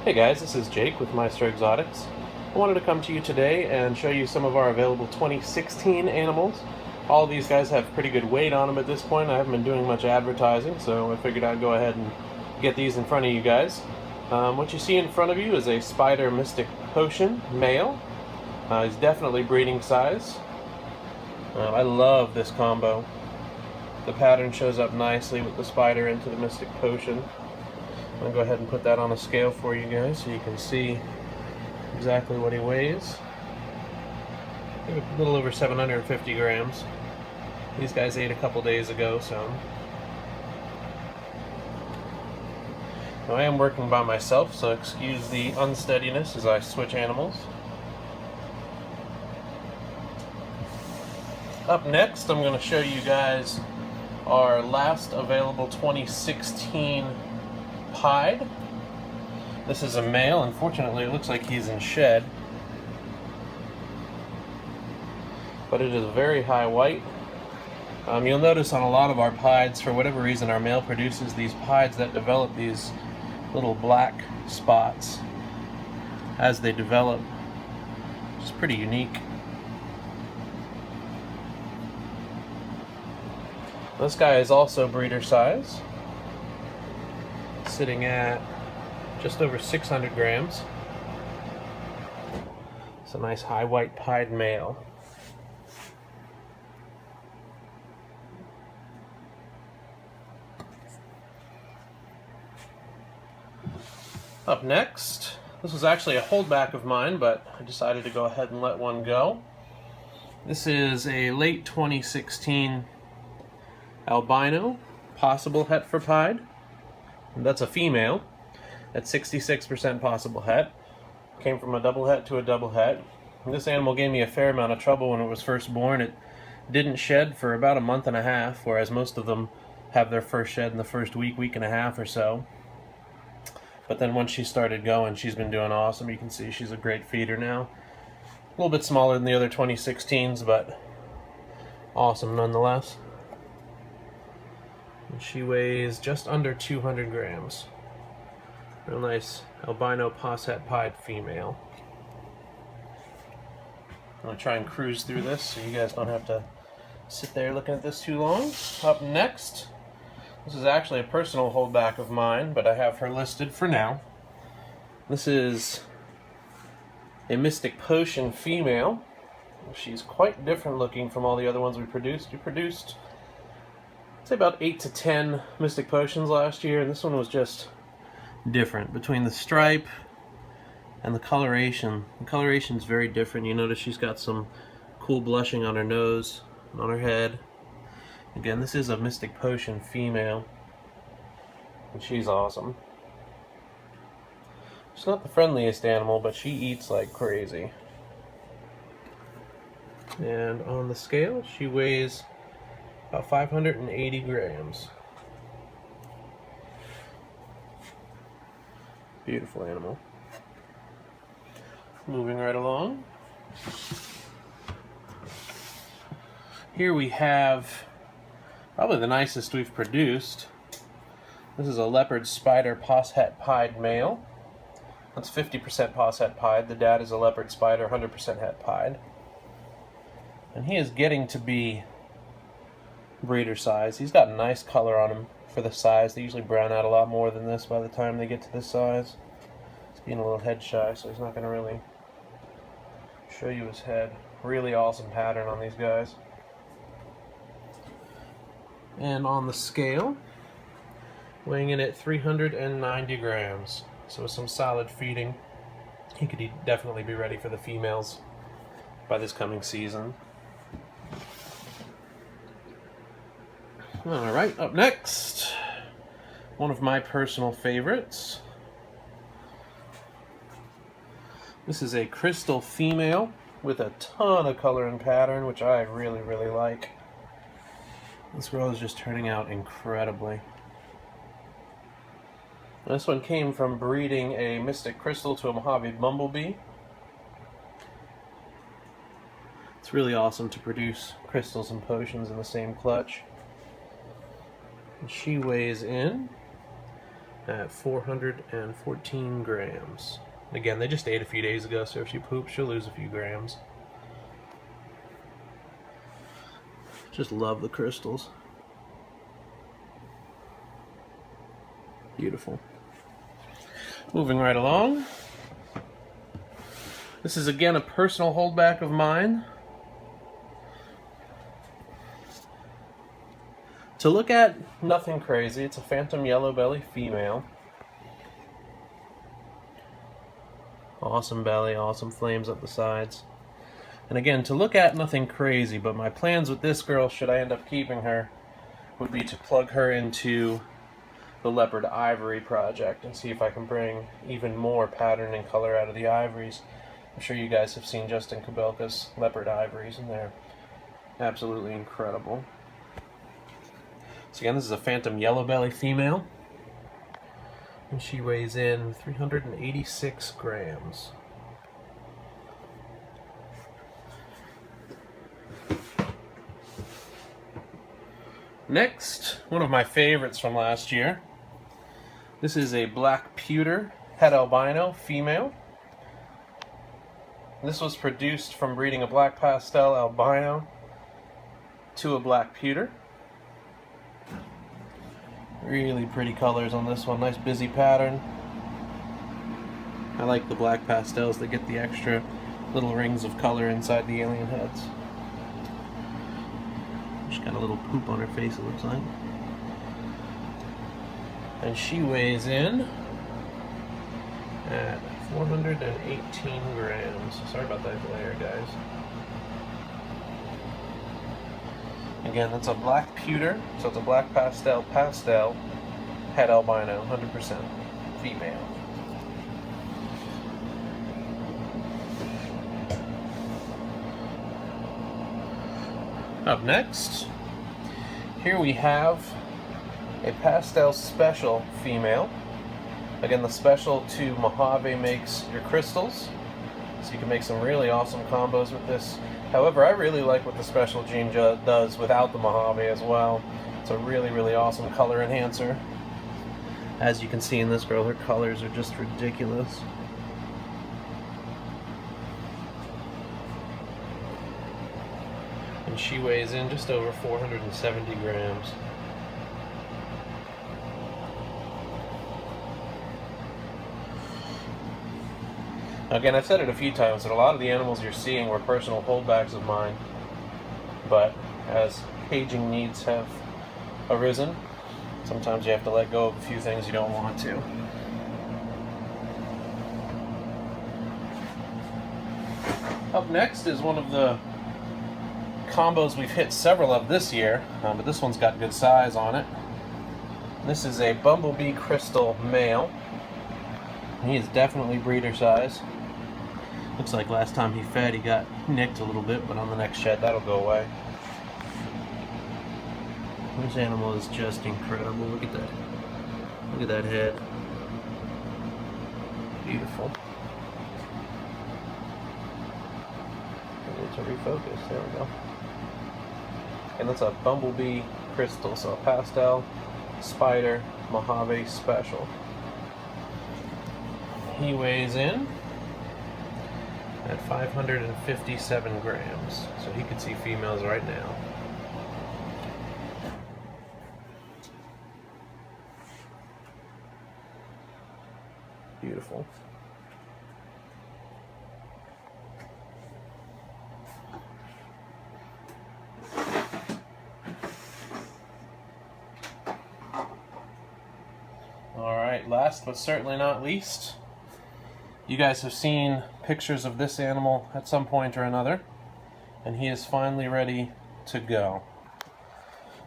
Hey guys, this is Jake with Maestro Exotics. I wanted to come to you today and show you some of our available 2016 animals. All of these guys have pretty good weight on them at this point. I haven't been doing much advertising, so I figured I'd go ahead and get these in front of you guys. What you see in front of you is a Spider Mystic Potion male. He's definitely breeding size. I love this combo. The pattern shows up nicely with the spider into the Mystic Potion. I'm going to go ahead and put that on a scale for you guys so you can see exactly what he weighs. A little over 750 grams. These guys ate a couple days ago, so. Now I am working by myself, so excuse the unsteadiness as I switch animals. Up next, I'm going to show you guys our last available 2016 pied. This is a male. Unfortunately, it looks like he's in shed, but it is a very high white. You'll notice on a lot of our pieds, for whatever reason, our male produces these pieds that develop these little black spots as they develop, which is pretty unique. This guy is also breeder size, sitting at just over 600 grams. It's a nice high white pied male. Up next, this was actually a holdback of mine, but I decided to go ahead and let one go. This is a late 2016 albino, possible het for pied. That's a female at 66% possible het. Came from a double het to a double het. And this animal gave me a fair amount of trouble when it was first born. It didn't shed for about a month and a half, whereas most of them have their first shed in the first week and a half or so. But then once she started going, she's been doing awesome. You can see she's a great feeder now. A little bit smaller than the other 2016s, but awesome nonetheless. And she weighs just under 200 grams. Real nice albino posset pied female. I'm going to try and cruise through this so you guys don't have to sit there looking at this too long. Up next, this is actually a personal holdback of mine, but I have her listed for now. This is a Mystic Potion female. She's quite different looking from all the other ones we produced. We produced, I'd say, about 8 to 10 Mystic Potions last year, and this one was just different. Between the stripe and the coloration is very different. You notice she's got some cool blushing on her nose and on her head. Again, this is a Mystic Potion female, and she's awesome. She's not the friendliest animal, but she eats like crazy. And on the scale, she weighs about 580 grams. Beautiful animal. Moving right along. Here we have probably the nicest we've produced. This is a leopard spider posset pied male. That's 50% posset pied. The dad is a leopard spider, 100% het pied. And he is getting to be breeder size. He's got a nice color on him for the size. They usually brown out a lot more than this by the time they get to this size. He's being a little head shy, so he's not going to really show you his head. Really awesome pattern on these guys. And on the scale, weighing in at 390 grams. So with some solid feeding, he could definitely be ready for the females by this coming season. Alright, up next, one of my personal favorites. This is a crystal female with a ton of color and pattern, which I really, really like. This girl is just turning out incredibly. This one came from breeding a Mystic Crystal to a Mojave Bumblebee. It's really awesome to produce crystals and potions in the same clutch. And she weighs in at 414 grams. Again, they just ate a few days ago, so if she poops, she'll lose a few grams. Just love the crystals. Beautiful. Moving right along. This is again a personal holdback of mine. To look at, nothing crazy. It's a phantom yellow belly female. Awesome belly, awesome flames up the sides. And again, to look at, nothing crazy, but my plans with this girl, should I end up keeping her, would be to plug her into the leopard ivory project and see if I can bring even more pattern and color out of the ivories. I'm sure you guys have seen Justin Kabelka's leopard ivories, and they're absolutely incredible. So again, this is a phantom yellow belly female, and she weighs in 386 grams. Next, one of my favorites from last year. This is a black pewter het albino female. This was produced from breeding a black pastel albino to a black pewter. Really pretty colors on this one, nice busy pattern. I like the black pastels that get the extra little rings of color inside the alien heads. She's got a little poop on her face, it looks like. And she weighs in at 418 grams. Sorry about that glare, guys. Again, that's a black pewter, so it's a black pastel het albino, 100% female. Up next, here we have a pastel special female. Again, the special to Mojave makes your crystals, so you can make some really awesome combos with this. However, I really like what the special gene does without the Mojave as well. It's a really, really awesome color enhancer. As you can see in this girl, her colors are just ridiculous. And she weighs in just over 470 grams. Again, I've said it a few times that a lot of the animals you're seeing were personal holdbacks of mine, but as caging needs have arisen, sometimes you have to let go of a few things you don't want to. Up next is one of the combos we've hit several of this year, but this one's got good size on it. This is a bumblebee crystal male. He is definitely breeder size. Looks like last time he fed he got nicked a little bit, but on the next shed that'll go away. This animal is just incredible. Look at that. Look at that head. Beautiful. I need to refocus. There we go. And that's a bumblebee crystal, so a pastel spider Mojave special. He weighs in at 557 grams, so he could see females right now. Beautiful. Alright, last but certainly not least, you guys have seen pictures of this animal at some point or another, and he is finally ready to go.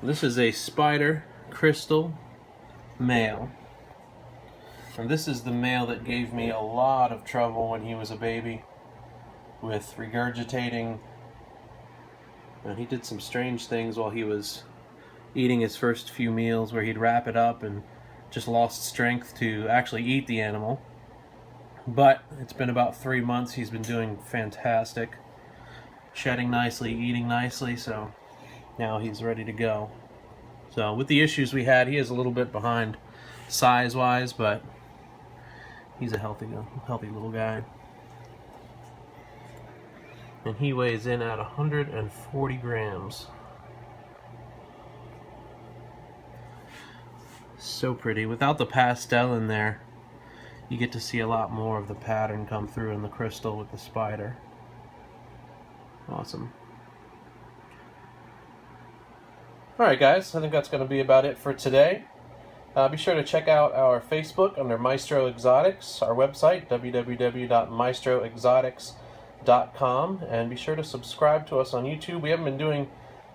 This is a spider crystal male. And this is the male that gave me a lot of trouble when he was a baby with regurgitating. And he did some strange things while he was eating his first few meals where he'd wrap it up and just lost strength to actually eat the animal. But it's been about 3 months. He's been doing fantastic, shedding nicely, eating nicely, so now he's ready to go. So with the issues we had, he is a little bit behind size-wise, but he's a healthy little guy. And he weighs in at 140 grams. So pretty. Without the pastel in there, you get to see a lot more of the pattern come through in the crystal with the spider. Awesome. Alright guys, I think that's going to be about it for today. Be sure to check out our Facebook under Maestro Exotics, our website, www.maestroexotics.com, and be sure to subscribe to us on YouTube. We haven't been doing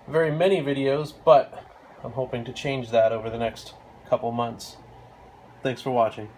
very many videos, but I'm hoping to change that over the next couple months. Thanks for watching.